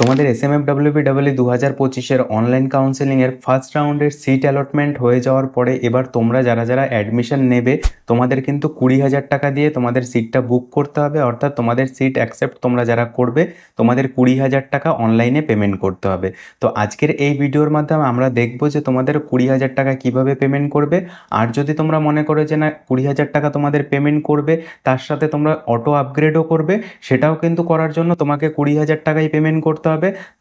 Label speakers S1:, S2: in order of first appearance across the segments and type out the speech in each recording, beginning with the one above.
S1: তোমাদের SMFWBEE 2025-এর online কাউন্সেলিংয়ের first রাউন্ডের seat allotment হয়ে যাওয়ার পরে এবার তোমরা যারা যারা অ্যাডমিশন নেবে তোমাদের কিন্তু 20,000 টাকা দিয়ে তোমাদের সিটটা বুক করতে হবে। অর্থাৎ তোমাদের সিট অ্যাকসেপ্ট তোমরা যারা করবে তোমাদের 20,000 টাকা অনলাইনে পেমেন্ট করতে হবে। তো আজকের এই ভিডিওর মাধ্যমে আমরা দেখবো যে তোমাদের 20,000 টাকা কিভাবে পেমেন্ট করবে। আর যদি তোমরা মনে করো যে না 20,000 টাকা তোমাদের পেমেন্ট করবে তার সাথে তোমরা অটো আপগ্রেডও করবে, সেটাও কিন্তু করার জন্য তোমাকে 20,000 টাকাই পেমেন্ট করতে হবে।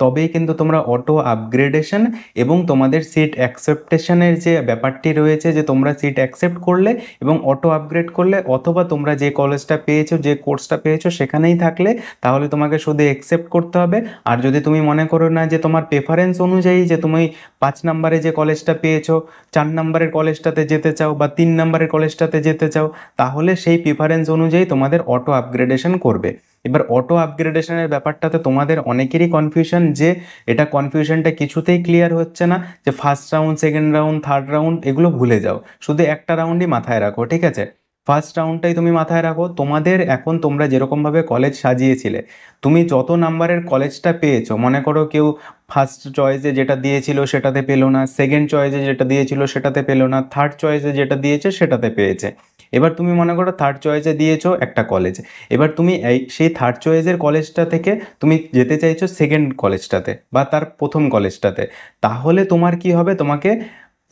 S1: তবেই কিন্তু তোমরা অটো আপগ্রেডেশন এবং তোমাদের সিট অ্যাকসেপ্টেশনের যে ব্যাপারটি রয়েছে, যে তোমরা সিট অ্যাকসেপ্ট করলে এবং অটো আপগ্রেড করলে, অথবা তোমরা যে কলেজটা পেয়েছো যে কোর্সটা পেয়েছো সেখানেই থাকলে, তাহলে তোমাকে শুধু অ্যাকসেপ্ট করতে হবে। আর যদি তুমি মনে করো না যে তোমার প্রেফারেন্স অনুযায়ী যে তুমি 5 নম্বরে যে কলেজটা পেয়েছো 4 নম্বরের কলেজটাতে যেতে চাও বা 3 নম্বরের কলেজটাতে যেতে চাও, তাহলে সেই প্রেফারেন্স অনুযায়ী তোমাদের অটো আপগ্রেডেশন করবে। এবার অটো আপগ্রেডেশনের ব্যাপারটাতে তোমাদের অনেকেরই কনফিউশন, যে এটা কনফিউশনটা কিছুতেই ক্লিয়ার হচ্ছে না, যে first round, second round, third round এগুলো ভুলে যাও, শুধু একটা রাউন্ডই মাথায় রাখো, ঠিক আছে? ফার্স্ট রাউন্ডটাই তুমি মাথায় রাখো। তোমাদের এখন তোমরা যেরকমভাবে কলেজ সাজিয়েছিলে, তুমি যত নাম্বারের কলেজটা পেয়েছো, মনে করো কেউ ফার্স্ট চয়েসে যেটা দিয়েছিল সেটাতে পেলো না, সেকেন্ড চয়েসে যেটা দিয়েছিল সেটাতে পেলো না, থার্ড চয়েসে যেটা দিয়েছে সেটাতে পেয়েছে। এবার তুমি মনে করো থার্ড চয়েসে দিয়েছো একটা কলেজ, এবার তুমি সেই থার্ড চয়েসের কলেজটা থেকে তুমি যেতে চাইছো সেকেন্ড কলেজটাতে বা তার প্রথম কলেজটাতে, তাহলে তোমার কি হবে, তোমাকে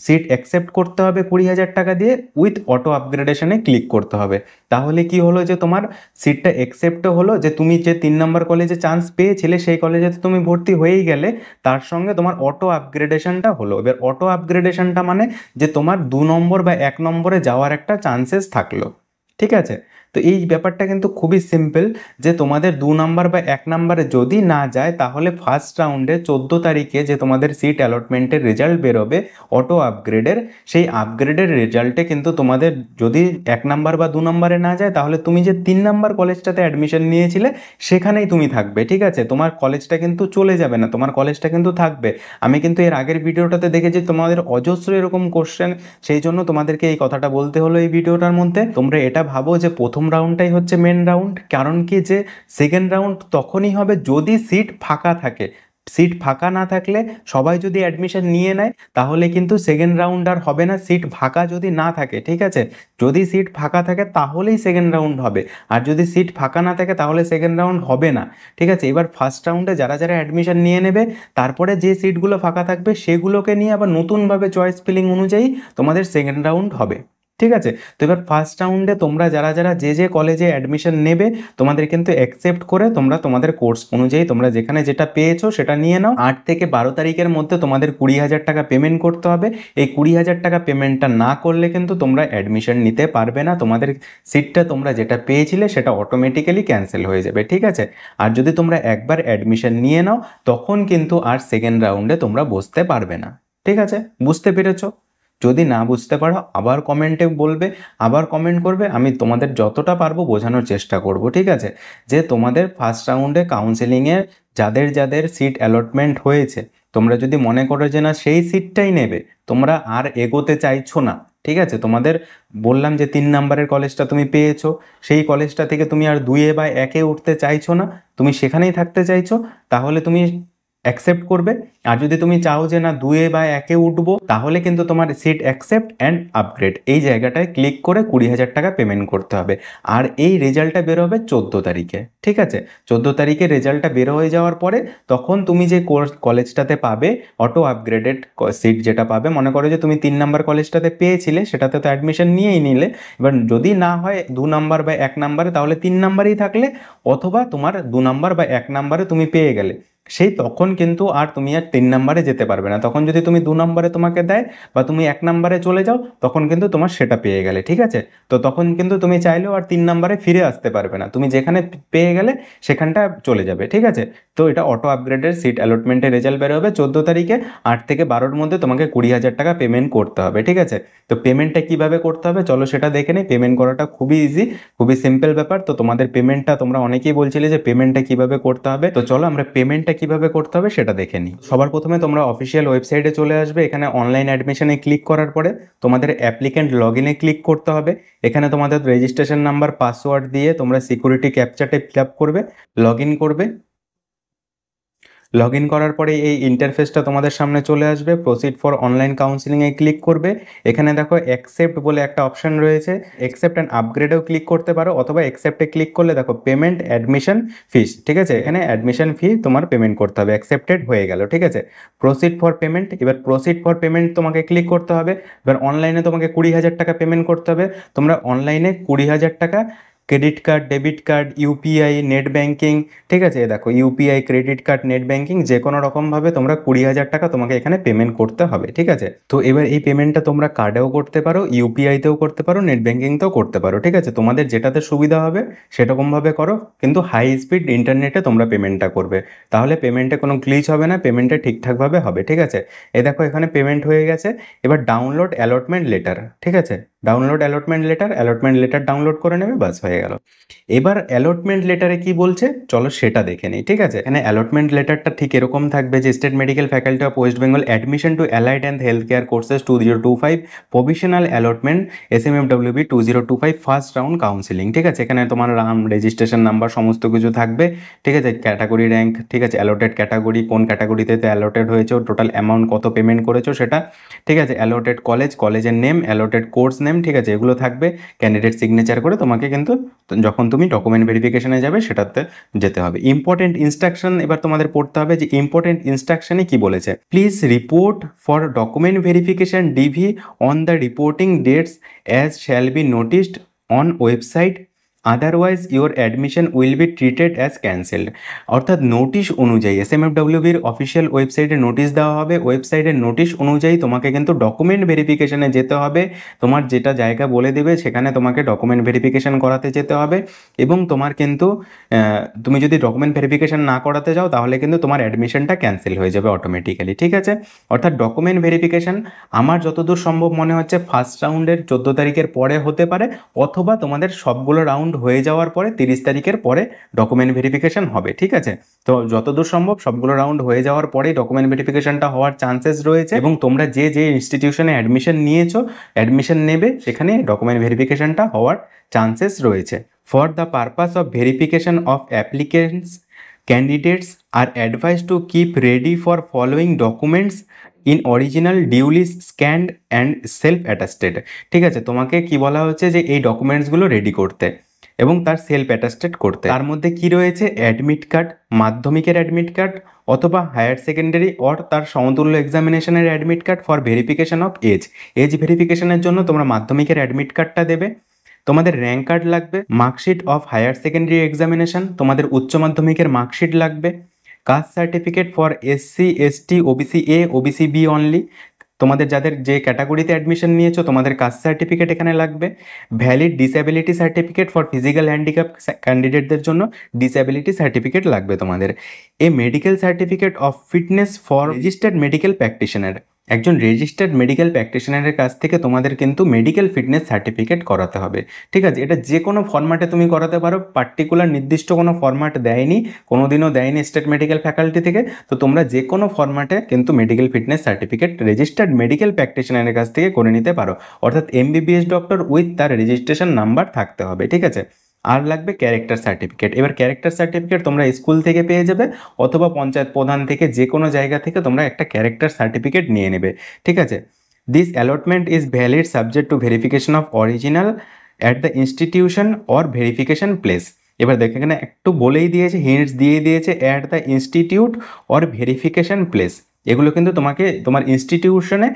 S1: সিট অ্যাকসেপ্ট করতে হবে 20,000 টাকা দিয়ে, উইথ অটো আপগ্রেডেশনে ক্লিক করতে হবে। তাহলে কি হলো, যে তোমার সিটটা অ্যাকসেপ্টও হলো, যে তুমি যে 3 নম্বর কলেজে চান্স পেয়েছিলে সেই কলেজে তুমি ভর্তি হয়েই গেলে, তার সঙ্গে তোমার অটো আপগ্রেডেশনটা হলো। এবার অটো আপগ্রেডেশনটা মানে যে তোমার 2 নম্বর বা 1 নম্বরে যাওয়ার একটা চান্সেস থাকলো, ঠিক আছে? তো এই ব্যাপারটা কিন্তু খুবই সিম্পল, যে তোমাদের 2 নাম্বার বা 1 নাম্বারে যদি না যায়, তাহলে ফার্স্ট রাউন্ডে 14 তারিখে যে তোমাদের সিট অ্যালটমেন্টের রেজাল্ট বেরোবে অটো আপগ্রেডের, সেই আপগ্রেডের রেজাল্টে কিন্তু তোমাদের যদি 1 নাম্বার বা 2 নাম্বারে না যায়, তাহলে তুমি যে 3 নাম্বার কলেজটাতে অ্যাডমিশন নিয়েছিলে সেখানেই তুমি থাকবে, ঠিক আছে? তোমার কলেজটা কিন্তু চলে যাবে না, তোমার কলেজটা কিন্তু থাকবে। আমি কিন্তু এর আগের ভিডিওটাতে দেখেছি তোমাদের অজস্র এরকম কোশ্চেন, সেই জন্য তোমাদেরকে এই কথাটা বলতে হলো এই ভিডিওটার মধ্যে। তোমরা এটা ভাবো যে প্রথম রাউন্ডটাই হচ্ছে মেন রাউন্ড, কারণ কি, যে সেকেন্ড রাউন্ড তখনই হবে যদি সিট ফাঁকা থাকে। সিট ফাঁকা না থাকলে, সবাই যদি অ্যাডমিশন নিয়ে নেয়, তাহলে কিন্তু সেকেন্ড রাউন্ড আর হবে না, সিট ফাঁকা যদি না থাকে, ঠিক আছে? যদি সিট ফাঁকা থাকে তাহলেই সেকেন্ড রাউন্ড হবে, আর যদি সিট ফাঁকা না থাকে তাহলে সেকেন্ড রাউন্ড হবে না, ঠিক আছে? এবার ফার্স্ট রাউন্ডে যারা যারা অ্যাডমিশন নিয়ে নেবে, তারপরে যে সিটগুলো ফাঁকা থাকবে সেগুলোকে নিয়ে আবার নতুনভাবে চয়েস ফিলিং অনুযায়ী তোমাদের সেকেন্ড রাউন্ড হবে, ঠিক আছে? তো এবার ফার্স্ট রাউন্ডে তোমরা যারা যারা যে যে কলেজে অ্যাডমিশন নেবে, তোমাদের কিন্তু অ্যাকসেপ্ট করে তোমরা তোমাদের কোর্স অনুযায়ী তোমরা যেখানে যেটা পেয়েছো সেটা নিয়ে নাও। 8 থেকে 12 তারিখের মধ্যে তোমাদের 20,000 টাকা পেমেন্ট করতে হবে। এই 20,000 টাকা পেমেন্টটা না করলে কিন্তু তোমরা অ্যাডমিশন নিতে পারবে না, তোমাদের সিটটা তোমরা যেটা পেয়েছিলে সেটা অটোমেটিক্যালি ক্যান্সেল হয়ে যাবে, ঠিক আছে? আর যদি তোমরা একবার অ্যাডমিশন নিয়ে নাও, তখন কিন্তু আর সেকেন্ড রাউন্ডে তোমরা বসতে পারবে না, ঠিক আছে? বুঝতে পেরেছো? যদি না বুঝতে পারো আবার কমেন্টে বলবে, আবার কমেন্ট করবে, আমি তোমাদের যতটা পারবো বোঝানোর চেষ্টা করব, ঠিক আছে? যে তোমাদের ফার্স্ট রাউন্ডে কাউন্সেলিংয়ে যাদের যাদের সিট অ্যালটমেন্ট হয়েছে, তোমরা যদি মনে করো যে না সেই সিটটাই নেবে, তোমরা আর এগোতে চাইছো না, ঠিক আছে? তোমাদের বললাম যে 3 নাম্বারের কলেজটা তুমি পেয়েছো, সেই কলেজটা থেকে তুমি আর 2 বা 1-এ উঠতে চাইছো না, তুমি সেখানেই থাকতে চাইছো, তাহলে তুমি অ্যাকসেপ্ট করবে। আর যদি তুমি চাও যে না 2-এ বা 1-এ উঠবো, তাহলে কিন্তু তোমার সিট অ্যাকসেপ্ট অ্যান্ড আপগ্রেড এই জায়গাটায় ক্লিক করে 20,000 টাকা পেমেন্ট করতে হবে। আর এই রেজাল্টটা বেরোবে 14 তারিখে, ঠিক আছে? 14 তারিখে রেজাল্টটা বেরো হয়ে যাওয়ার পরে তখন তুমি যে কোর্স কলেজটাতে পাবে অটো আপগ্রেডেড সিট যেটা পাবে, মনে করো যে তুমি 3 নাম্বার কলেজটাতে পেয়েছিলে, সেটাতে তো অ্যাডমিশন নিয়েই নিলে, এবার যদি না হয় 2 নাম্বার বা 1 নাম্বারে, তাহলে 3 নাম্বারেই থাকলে, অথবা তোমার 2 নাম্বার বা 1 নাম্বারে তুমি পেয়ে গেলে, সেই তখন কিন্তু আর তুমি আর 3 নাম্বারে যেতে পারবে না। তখন যদি তুমি 2 নাম্বারে তোমাকে দেয় বা তুমি 1 নাম্বারে চলে যাও, তখন কিন্তু তোমার সেটা পেয়ে গেলে, ঠিক আছে? তো তখন কিন্তু তুমি চাইলেও আর 3 নাম্বারে ফিরে আসতে পারবে না, তুমি যেখানে পেয়ে গেলে সেখানটা চলে যাবে, ঠিক আছে? তো এটা অটো আপগ্রেডের সিট অ্যালটমেন্টের রেজাল্ট বেরোবে 14 তারিখে। 8 থেকে 12-র মধ্যে তোমাকে 20,000 টাকা পেমেন্ট করতে হবে, ঠিক আছে? তো পেমেন্টটা কিভাবে করতে হবে চলো সেটা দেখে নিই। পেমেন্ট করাটা খুবই ইজি, খুবই সিম্পল ব্যাপার। তো তোমাদের পেমেন্টটা, তোমরা অনেকেই বলছিলে যে পেমেন্টটা কিভাবে করতে হবে, তো চলো আমরা পেমেন্টটা কিভাবে করতে হবে সেটা দেখে নিই। সবার প্রথমে তোমরা অফিসিয়াল ওয়েবসাইটে চলে আসবে, এখানে অনলাইন অ্যাডমিশনে ক্লিক করার পরে তোমাদের অ্যাপ্লিক্যান্ট লগ ইনে ক্লিক করতে হবে। এখানে তোমাদের রেজিস্ট্রেশন নাম্বার, পাসওয়ার্ড দিয়ে তোমরা সিকিউরিটি ক্যাপচাটা ফিল আপ করবে, লগ ইন করবে। লগ ইন করার পরে এই ইন্টারফেসটা তোমাদের সামনে চলে আসবে। প্রসিড ফর অনলাইন কাউন্সিলিংয়ে ক্লিক করবে। এখানে দেখো অ্যাকসেপ্ট বলে একটা অপশন রয়েছে, অ্যাকসেপ্ট অ্যান্ড আপগ্রেডেও ক্লিক করতে পারো, অথবা অ্যাকসেপ্টে ক্লিক করলে দেখো পেমেন্ট অ্যাডমিশন ফিস, ঠিক আছে, এখানে অ্যাডমিশন ফি তোমার পেমেন্ট করতে হবে। অ্যাকসেপ্টেড হয়ে গেল, ঠিক আছে। প্রসিড ফর পেমেন্ট, এবার প্রসিড ফর পেমেন্ট তোমাকে ক্লিক করতে হবে। এবার অনলাইনে তোমাকে 20,000 টাকা পেমেন্ট করতে হবে। তোমরা অনলাইনে 20,000 টাকা credit card, debit card, UPI, net banking, ঠিক আছে, দেখো UPI, credit card, net banking যে কোনো রকমভাবে তোমরা 20,000 টাকা তোমাকে এখানে পেমেন্ট করতে হবে, ঠিক আছে। তো এবার এই পেমেন্টটা তোমরা কার্ডেও করতে পারো, ইউপিআইতেও করতে পারো, নেট ব্যাঙ্কিংতেও করতে পারো, ঠিক আছে। তোমাদের যেটাতে সুবিধা হবে সেরকমভাবে করো, কিন্তু হাই স্পিড ইন্টারনেটে তোমরা পেমেন্টটা করবে, তাহলে পেমেন্টে কোনো গ্লিচ হবে না, পেমেন্টটা ঠিকঠাকভাবে হবে, ঠিক আছে। এই দেখো এখানে পেমেন্ট হয়ে গেছে। এবার ডাউনলোড অ্যালটমেন্ট লেটার, ঠিক আছে, ডাউনলোড অ্যালটমেন্ট লেটার ডাউনলোড করে নেবে, বাস হয়ে গেল। এবার অ্যালটমেন্ট লেটারে কি বলছে চলো সেটা দেখে নিই, ঠিক আছে। এখানে অ্যালটমেন্ট লেটারটা ঠিক এরকম থাকবে যে state medical faculty of West Bengal admission to allied and health care courses 2025 provisional allotment SMFWB 2025 first round counselling, ঠিক আছে। এখানে তোমার নাম, রেজিস্ট্রেশন নাম্বার সমস্ত কিছু থাকবে, ঠিক আছে। ক্যাটাগরি র্যাঙ্ক, ঠিক আছে, অ্যালোটেড ক্যাটাগরি, কোন ক্যাটাগরিতে অ্যালোটেড হয়েছে, টোটাল অ্যামাউন্ট কত পেমেন্ট করেছো সেটা, ঠিক আছে। অ্যালোটেড কলেজ, কলেজের নেম, অ্যালোটেড কোর্স নেম, ঠিক আছে, এগুলো থাকবে। ক্যান্ডিডেট সিগনেচার করে তোমাকে কিন্তু যখন তুমি ডকুমেন্ট ভেরিফিকেশনে যাবে সেটাতে যেতে হবে। ইম্পর্টেন্ট ইনস্ট্রাকশন এবার তোমাদের পড়তে হবে যে ইম্পর্টেন্ট ইনস্ট্রাকশনে কি বলেছে। Please report for document verification DV on the reporting dates as shall be noticed on website, otherwise your admission will be treated as cancelled. অর্থাৎ নোটিশ অনুযায়ী SMFWBর অফিসিয়াল ওয়েবসাইটে নোটিশ দেওয়া হবে, ওয়েবসাইটের নোটিশ অনুযায়ী তোমাকে কিন্তু ডকুমেন্ট ভেরিফিকেশনে যেতে হবে। তোমার যেটা জায়গা বলে দেবে সেখানে তোমাকে ডকুমেন্ট ভেরিফিকেশন করাতে যেতে হবে, এবং তোমার কিন্তু তুমি যদি ডকুমেন্ট ভেরিফিকেশন না করাতে যাও তাহলে কিন্তু তোমার অ্যাডমিশনটা ক্যান্সেল হয়ে যাবে অটোমেটিক্যালি, ঠিক আছে। অর্থাৎ ডকুমেন্ট ভেরিফিকেশন আমার যতদূর সম্ভব মনে হচ্ছে ফার্স্ট রাউন্ডের 14 তারিখের পরে হতে পারে, অথবা তোমাদের সবগুলো রাউন্ড হয়ে যাওয়ার পরে 30 তারিখের পরে ডকুমেন্ট ভেরিফিকেশন হবে, ঠিক আছে। তো যতদূর সম্ভব সবগুলো রাউন্ড হয়ে যাওয়ার পরেই ডকুমেন্ট ভেরিফিকেশনটা হওয়ার চান্সেস রয়েছে, এবং তোমরা যে যে ইনস্টিটিউশনে অ্যাডমিশন নেবে সেখানে ডকুমেন্ট ভেরিফিকেশনটা হওয়ার চান্সেস রয়েছে। For the purpose of verification of applicants, candidates are advice to keep ready for following documents in original, duly scanned and self attested, ঠিক আছে। তোমাকে কি বলা হচ্ছে যে এই ডকুমেন্টসগুলো রেডি করতে এবং তার সেলফ অ্যাটাস্টেড করতে। তার মধ্যে কি রয়েছে, অ্যাডমিট কার্ড, মাধ্যমিকের অ্যাডমিট কার্ড অথবা হায়ার সেকেন্ডারি অর তার সমতুল্য এক্সামিনেশনের admit card for verification of age ভেরিফিকেশনের জন্য তোমরা মাধ্যমিকের অ্যাডমিট কার্ডটা দেবে। তোমাদের র্যাঙ্ক কার্ড লাগবে, marksheet of higher secondary examination, তোমাদের উচ্চ মাধ্যমিকের মার্কশিট লাগবে, caste certificate for SC ST OBC A OBC B only, তোমাদের যাদের যে ক্যাটাগরিতে অ্যাডমিশন নিয়েছো তোমাদের কাস্ট সার্টিফিকেট এখানে লাগবে। Valid disability certificate for physical handicap ক্যান্ডিডেটদের জন্য ডিসএবিলিটি সার্টিফিকেট লাগবে তোমাদের। A medical certificate of fitness for registered medical practitioner, একজন রেজিস্টার্ড মেডিকেল প্র্যাকটিশনারের কাছ থেকে তোমাদের কিন্তু মেডিকেল ফিটনেস সার্টিফিকেট করাতে হবে, ঠিক আছে। এটা যে কোনো ফরম্যাটে তুমি করাতে পারো, পার্টিকুলার নির্দিষ্ট কোনো ফরম্যাট দেয়নি, কোনোদিনও দেয়নি স্টেট মেডিকেল ফ্যাকাল্টি থেকে। তো তোমরা যে কোনো ফরম্যাটে কিন্তু medical fitness certificate registered medical প্র্যাকটিশনারের কাছ থেকে করে নিতে পারো, অর্থাৎ MBBS ডক্টর উইথ তার রেজিস্ট্রেশন নাম্বার থাকতে হবে, ঠিক আছে। আর লাগবে ক্যারেক্টার সার্টিফিকেট। এবার ক্যারেক্টার সার্টিফিকেট তোমরা স্কুল থেকে পেয়ে যাবে, অথবা পঞ্চায়েত প্রধান থেকে, যে কোনো জায়গা থেকে তোমরা একটা ক্যারেক্টার সার্টিফিকেট নিয়ে নেবে, ঠিক আছে। This allotment is valid subject to verification of original at the institution or verification place. এবার দেখো এখানে একটু বলেই দিয়েছে, হিন্টস দিয়ে দিয়েছে, at the institute or verification place. এগুলো কিন্তু তোমাকে তোমার ইনস্টিটিউশনে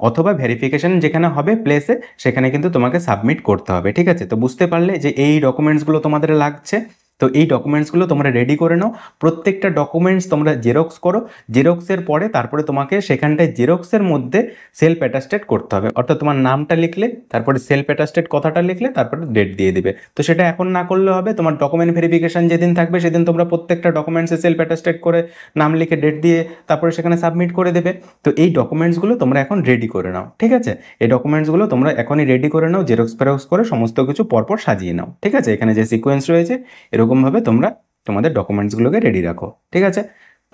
S1: অথবা ভেরিফিকেশন যেখানে হবে প্লেসে সেখানে কিন্তু তোমাকে সাবমিট করতে হবে, ঠিক আছে। তো বুঝতে পারলে যে এই ডকুমেন্টসগুলো তোমাদের লাগছে। তো এই ডকুমেন্টসগুলো তোমরা রেডি করে নাও, প্রত্যেকটা ডকুমেন্টস তোমরা জেরক্স করো, জেরক্সের পরে তারপরে তোমাকে সেখানটায় জেরক্সের মধ্যে সেলফ অ্যাটাস্টেড করতে হবে, অর্থাৎ তোমার নামটা লিখলে তারপরে সেলফ অ্যাটাস্টেড কথাটা লিখলে তারপরে ডেট দিয়ে দিবে। তো সেটা এখন না করলে হবে, তোমার ডকুমেন্ট ভেরিফিকেশন যেদিন থাকবে সেদিন তোমরা প্রত্যেকটা ডকুমেন্টসে সেলফ অ্যাটাস্টেড করে নাম লিখে ডেট দিয়ে তারপরে সেখানে সাবমিট করে দেবে। তো এই ডকুমেন্টসগুলো তোমরা এখন রেডি করে নাও, ঠিক আছে। এই ডকুমেন্টসগুলো তোমরা এখনই রেডি করে নাও, জেরক্স ফেরক্স করে সমস্ত কিছু পরপর সাজিয়ে নাও, ঠিক আছে। এখানে যে সিকোয়েন্স রয়েছে এরকমভাবে তোমরা তোমাদের ডকুমেন্টসগুলোকে রেডি রাখো, ঠিক আছে।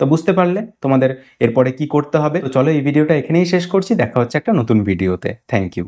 S1: তো বুঝতে পারলে তোমাদের এরপরে কি করতে হবে। তো চলো এই ভিডিওটা এখানেই শেষ করছি, দেখা হচ্ছে একটা নতুন ভিডিওতে। Thank you.